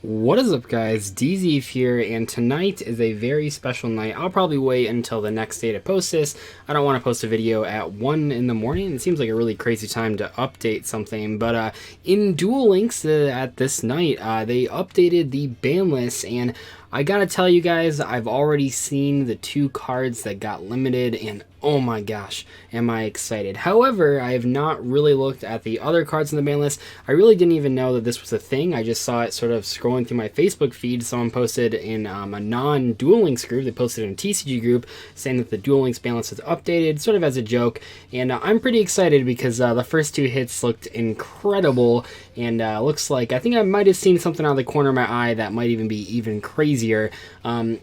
What is up, guys? Dzeeff here, and tonight is a very special night. I'll probably wait until the next day to post this. I don't want to post a video at 1 in the morning. It seems like a really crazy time to update something, but in Duel Links at this night, they updated the ban list, and I gotta tell you guys, I've already seen the 2 cards that got limited, and oh my gosh, am I excited. However, I have not really looked at the other cards in the ban list. I really didn't even know that this was a thing. I just saw it sort of scrolling through my Facebook feed. Someone posted in a non-Duel Links group, they posted in a TCG group, saying that the Duel Links ban list is updated, sort of as a joke, and I'm pretty excited because the first 2 hits looked incredible, and looks like, I think I might have seen something out of the corner of my eye that might even be even crazier.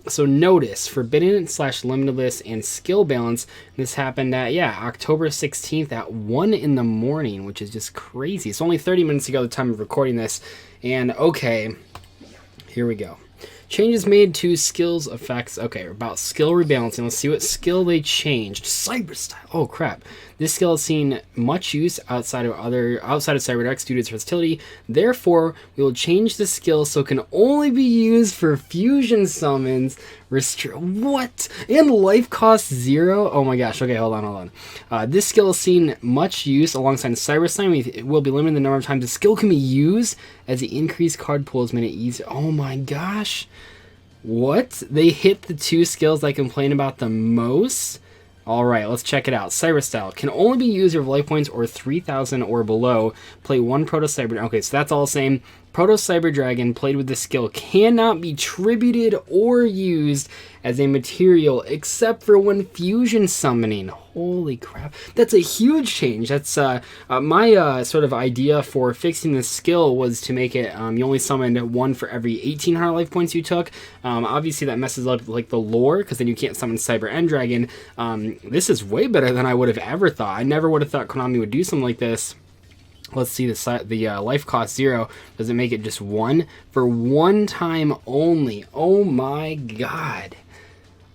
So notice, Forbidden / Limitless and Skill Balance, this happened at, October 16th at 1 in the morning, which is just crazy. It's only 30 minutes ago, the time of recording this, and okay, here we go. Changes made to skills effects. Okay, about skill rebalancing. Let's see what skill they changed. Cyber style. Oh crap. This skill has seen much use outside of Cyber decks due to its versatility. Therefore, we will change the skill so it can only be used for fusion summons. What? And life cost 0? Oh my gosh. Okay, hold on. This skill has seen much use alongside Cyber Slime. It will be limited the number of times the skill can be used as the increased card pool is made it easier. Oh my gosh. What? They hit the 2 skills I complain about the most? Alright, let's check it out. Cyber Style. Can only be used if life points or 3,000 or below. Play 1 Proto Cyber... Okay, so that's all the same. Proto Cyber Dragon played with this skill cannot be tributed or used as a material except for when fusion summoning. Holy crap. That's a huge change. That's my sort of idea for fixing this skill was to make it you only summoned 1 for every 1,800 life points you took. Obviously that messes up like the lore because then you can't summon Cyber End Dragon. This is way better than I would have ever thought. I never would have thought Konami would do something like this. Let's see the life cost 0. Does it make it just 1 for 1 time only? Oh my god,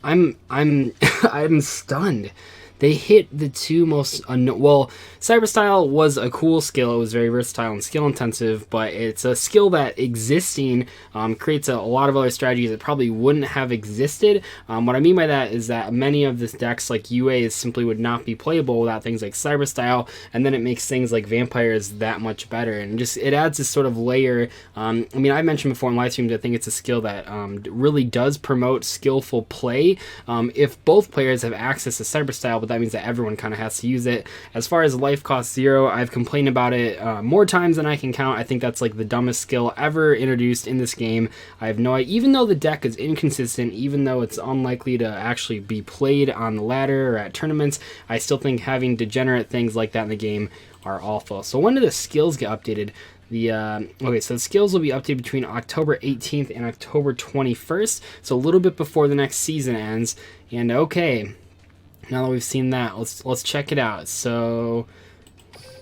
I'm I'm stunned. They hit the 2 most well, Cyber Style was a cool skill. It was very versatile and skill intensive, but it's a skill that existing creates a lot of other strategies that probably wouldn't have existed. What I mean by that is that many of the decks like UA simply would not be playable without things like Cyber Style, and then it makes things like Vampires that much better, and just it adds this sort of layer. I mean, I mentioned before in live streams, I think it's a skill that really does promote skillful play if both players have access to Cyber Style, but that means that everyone kind of has to use it. As far as life cost 0, I've complained about it more times than I can count. I think that's like the dumbest skill ever introduced in this game. I have no idea, even though the deck is inconsistent, even though it's unlikely to actually be played on the ladder or at tournaments, I still think having degenerate things like that in the game are awful. So when do the skills get updated? Okay, so the skills will be updated between October 18th and October 21st, so a little bit before the next season ends. And okay, now that we've seen that, let's check it out. So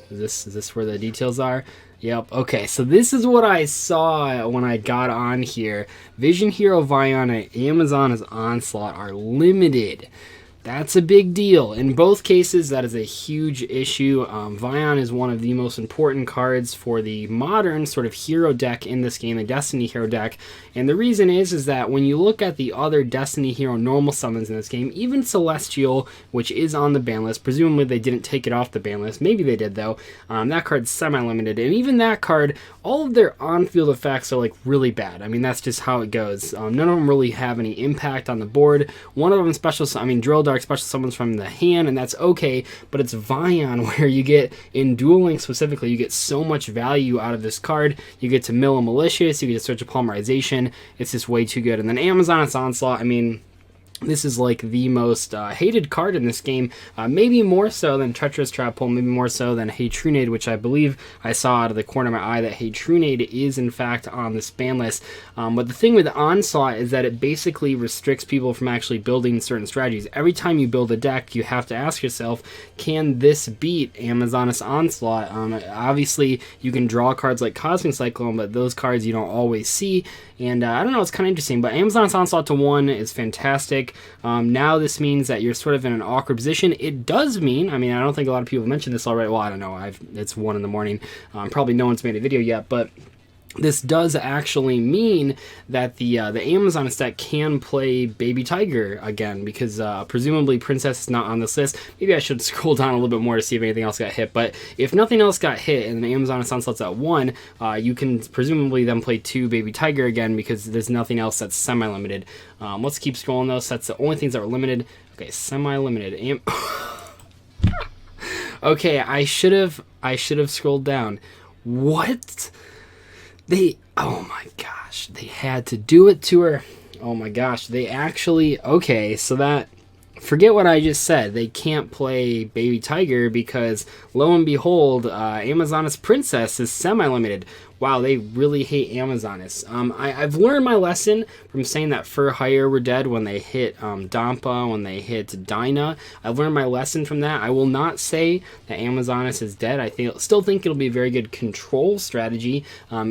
is this where the details are? Yep. Okay, so this is what I saw when I got on here. Vision Hero Vion and Amazon's Onslaught are limited. That's a big deal. In both cases, that is a huge issue. Vion is one of the most important cards for the modern sort of hero deck in this game, the Destiny hero deck. And the reason is that when you look at the other Destiny hero normal summons in this game, even Celestial, which is on the ban list, presumably they didn't take it off the ban list. Maybe they did, though. That card's semi-limited. And even that card, all of their on-field effects are like really bad. I mean, that's just how it goes. None of them really have any impact on the board. One of them Drill Dark special summons from the hand, and that's okay, but it's Vion where you get, in Duel Links specifically, you get so much value out of this card. You get to mill a Malicious, you get to search a Polymerization. It's just way too good. And then Amazon's Onslaught, I mean, this is like the most hated card in this game, maybe more so than Treacherous Trap Pull, maybe more so than Trunade, which I believe I saw out of the corner of my eye that Trunade is in fact on this ban list. But the thing with Onslaught is that it basically restricts people from actually building certain strategies. Every time you build a deck, you have to ask yourself, can this beat Amazon's Onslaught? Obviously, you can draw cards like Cosmic Cyclone, but those cards you don't always see. And I don't know, it's kind of interesting, but Amazon's Onslaught to 1 is fantastic. Now this means that you're sort of in an awkward position. It does mean, I mean, I don't think a lot of people have mentioned this already. Well, I don't know, it's 1 in the morning. Probably no one's made a video yet, but this does actually mean that the Amazoness deck can play Baby Tiger again, because presumably Princess is not on this list. Maybe I should scroll down a little bit more to see if anything else got hit, but if nothing else got hit and the Amazoness Onslaught's at 1, you can presumably then play 2 Baby Tiger again, because there's nothing else that's semi-limited. Let's keep scrolling though, so that's the only things that were limited. Okay, semi-limited. Okay, I should have scrolled down. What? Oh my gosh, they had to do it to her. Oh my gosh, they actually, okay, so that, forget what I just said. They can't play Baby Tiger because, lo and behold, Amazoness Princess is semi-limited. Wow, they really hate Amazoness. I've learned my lesson from saying that Fur Hire were dead when they hit Dampa, when they hit Dinah. I've learned my lesson from that. I will not say that Amazoness is dead. I still think it'll be a very good control strategy.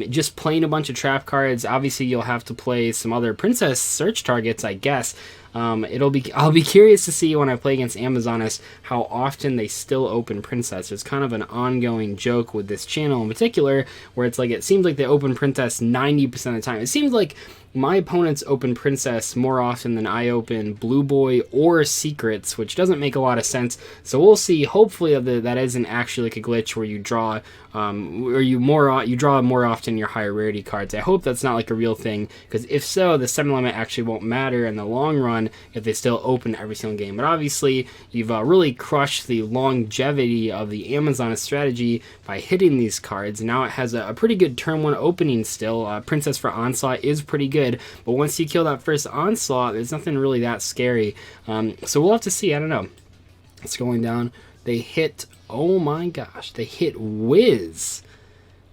Just playing a bunch of trap cards. Obviously, you'll have to play some other Princess search targets, I guess. I'll be curious to see when I play against Amazoness how often they still open Princess. It's kind of an ongoing joke with this channel in particular, where it's like it seems like they open Princess 90% of the time. It seems like my opponents open Princess more often than I open Blue Boy or Secrets, which doesn't make a lot of sense. So we'll see. Hopefully that isn't actually like a glitch where you draw, you draw more often your higher rarity cards. I hope that's not like a real thing, because if so, the 7 limit actually won't matter in the long run if they still open every single game. But obviously, you've really crushed the longevity of the Amazoness strategy by hitting these cards. Now it has a pretty good turn 1 opening still. Princess for Onslaught is pretty good. But once you kill that first Onslaught, there's nothing really that scary. So we'll have to see. I don't know. It's going down. They hit, oh my gosh, they hit Wiz.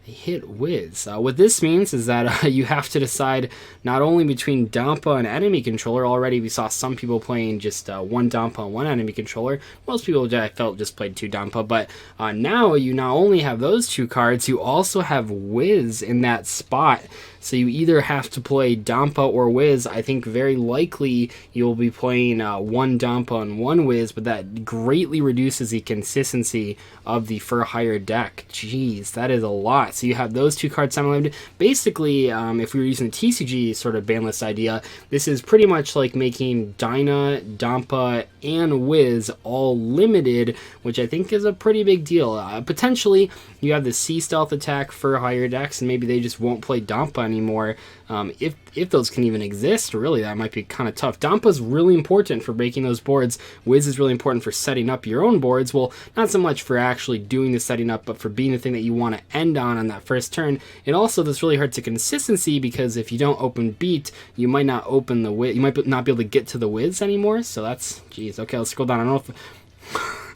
They hit Wiz. What this means is that you have to decide not only between Dampa and enemy controller. Already we saw some people playing just 1 Dampa and 1 enemy controller. Most people, I felt, just played 2 Dampa. But now you not only have those 2 cards, you also have Wiz in that spot. So you either have to play Dampa or Wiz. I think very likely you'll be playing 1 Dampa and 1 Wiz, but that greatly reduces the consistency of the Fur Hire deck. Jeez, that is a lot. So you have those 2 cards semi-limited. Basically, if we were using the TCG sort of ban list idea, this is pretty much like making Dinah, Dampa, and Wiz all limited, which I think is a pretty big deal. Potentially, you have the Sea Stealth attack Fur Hire decks, and maybe they just won't play Dampa anymore. If those can even exist, really, that might be kind of tough. Dampa's really important for breaking those boards. Wiz is really important for setting up your own boards. Well, not so much for actually doing the setting up, but for being the thing that you want to end on that first turn. And also, this really hurts the consistency, because if you don't open Beat, you might not open the Wiz. You might not be able to get to the Wiz anymore. So that's, geez. Okay, let's scroll down. I don't know if...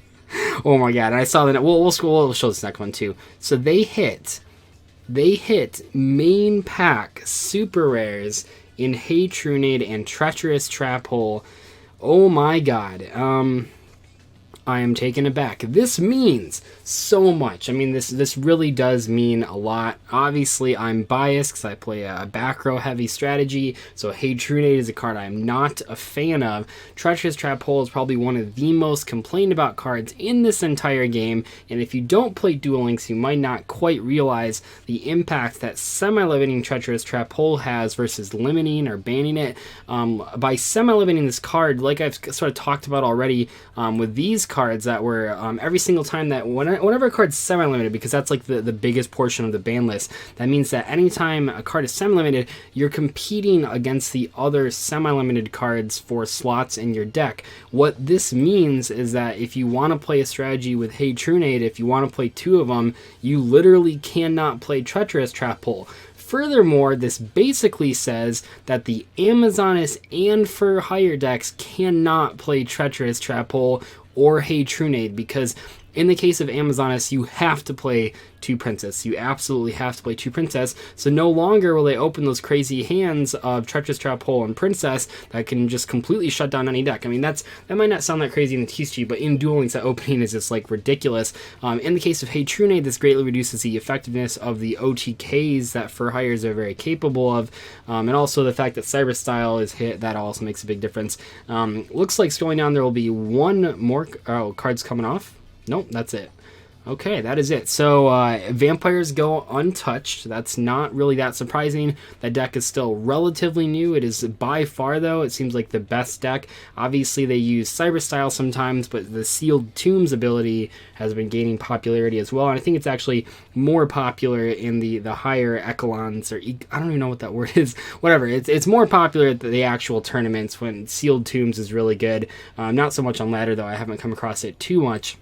Oh my god, and I saw that. We'll show this next one too. So they hit main pack super rares in Hey Trunade and Treacherous Trap Hole. Oh my god. I am taken aback. This means so much. I mean, this really does mean a lot. Obviously, I'm biased because I play a back row heavy strategy, so Hey Trunade is a card I'm not a fan of. Treacherous Trap Hole is probably one of the most complained about cards in this entire game, and if you don't play Duel Links, you might not quite realize the impact that semi-limiting Treacherous Trap Hole has versus limiting or banning it. By semi-limiting this card, like I've sort of talked about already with these cards that were every single time that whenever a card's semi-limited, because that's like the biggest portion of the ban list, that means that anytime a card is semi-limited, you're competing against the other semi-limited cards for slots in your deck. What this means is that if you want to play a strategy with Hey Trunade, if you want to play 2 of them, you literally cannot play Treacherous Trap Hole. Furthermore, this basically says that the Amazoness and Fur Hire decks cannot play Treacherous Trap Hole or Hey Trunade, because in the case of Amazoness, you have to play 2 Princess. You absolutely have to play 2 Princess. So no longer will they open those crazy hands of Treacherous Trap Hole and Princess that can just completely shut down any deck. I mean, that might not sound that crazy in the TCG, but in Duel Links, that opening is just like ridiculous. In the case of Hey Trunade, this greatly reduces the effectiveness of the OTKs that Fur Hires are very capable of, and also the fact that Cyber Style is hit, that also makes a big difference. Looks like scrolling down, there will be 1 more cards coming off. Nope, that's it. Okay, that is it. So vampires go untouched. That's not really that surprising. That deck is still relatively new. It is by far, though, it seems like the best deck. Obviously, they use Cyber Style sometimes, but the Sealed Tombs ability has been gaining popularity as well. And I think it's actually more popular in the higher echelons, or I don't even know what that word is. Whatever. It's more popular at the actual tournaments when Sealed Tombs is really good. Not so much on ladder, though. I haven't come across it too much.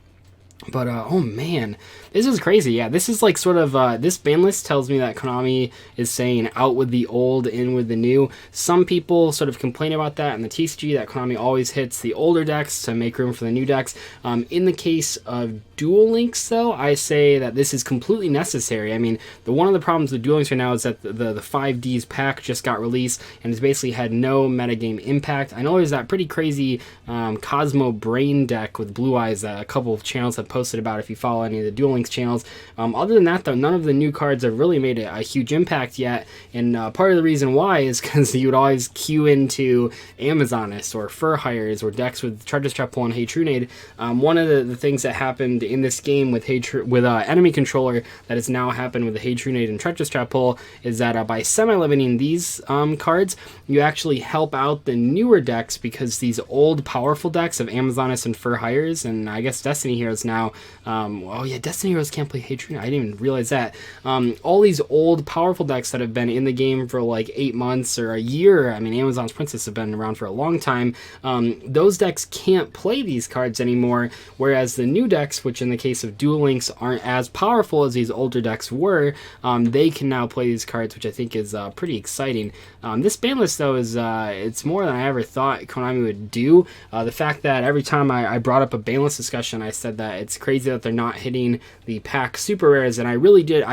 But, oh man, this is crazy. Yeah, this is like sort of, this ban list tells me that Konami is saying out with the old, in with the new. Some people sort of complain about that in the TCG, that Konami always hits the older decks to make room for the new decks. In the case of Duel Links, though, I say that this is completely necessary. I mean, one of the problems with Duel Links right now is that the 5Ds pack just got released and has basically had no metagame impact. I know there's that pretty crazy Cosmo Brain deck with Blue Eyes that a couple of channels have posted about if you follow any of the Duel Links channels. Other than that, though, none of the new cards have really made a huge impact yet, and part of the reason why is because you would always queue into Amazonist or Fur Hires or decks with Treacherous Trap Pull and Hey Trunade. One of the things that happened in this game with Enemy Controller that has now happened with the Hey Trunade and Treacherous Trap Pull is that by semi-limiting these cards, you actually help out the newer decks, because these old powerful decks of Amazonist and Fur Hires, and I guess Destiny Heroes now, oh yeah, Destiny Heroes can't play Hey Trunade, I didn't even realize that. All these old powerful decks that have been in the game for like 8 months or a year, I mean, Amazon's Princess have been around for a long time, those decks can't play these cards anymore, whereas the new decks, which in the case of Duel Links aren't as powerful as these older decks were, they can now play these cards, which I think is pretty exciting. This ban list, though, is it's more than I ever thought Konami would do. The fact that every time I brought up a ban list discussion, I said that it's crazy that they're not hitting the pack super rares, and I really did.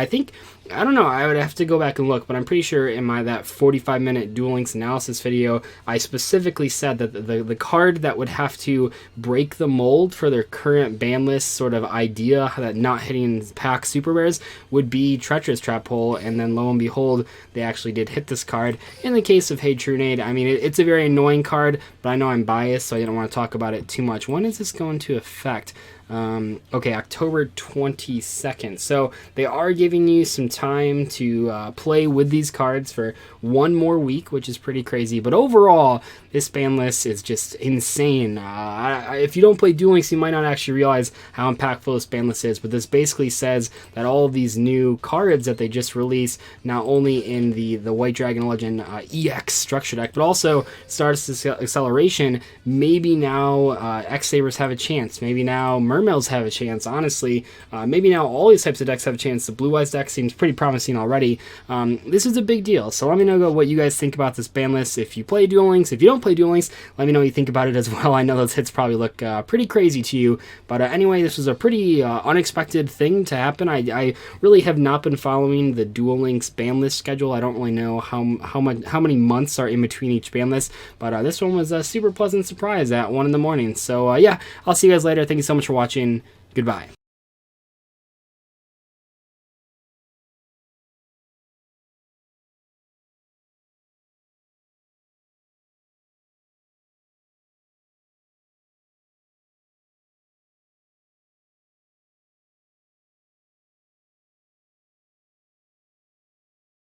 I don't know, I would have to go back and look, but I'm pretty sure in that 45-minute Duel Links analysis video, I specifically said that the card that would have to break the mold for their current ban list sort of idea, that not hitting pack super rares, would be Treacherous Trap Pull, and then lo and behold, they actually did hit this card. In the case of Hey Trunade, I mean, it's a very annoying card, but I know I'm biased, so I didn't want to talk about it too much. When is this going to affect? Okay, October 22nd. So they are giving you some time to play with these cards for one more week, which is pretty crazy. But overall, this ban list is just insane. If you don't play Duel Links, you might not actually realize how impactful this ban list is. But this basically says that all of these new cards that they just released, not only in the White Dragon Legend EX structure deck, but also Stardust Acceleration, maybe now X-Sabers have a chance. Maybe now Mermails have a chance, honestly. Maybe now all these types of decks have a chance. The Blue Eyes deck seems pretty promising already. This is a big deal, so let me know what you guys think about this ban list. If you play Duel Links, if you don't play Duel Links, let me know what you think about it as well. I know those hits probably look pretty crazy to you, but anyway, this was a pretty unexpected thing to happen. I really have not been following the Duel Links ban list schedule. I don't really know how many months are in between each ban list, but this one was a super pleasant surprise at 1 in the morning. So yeah, I'll see you guys later. Thank you so much for watching. Goodbye.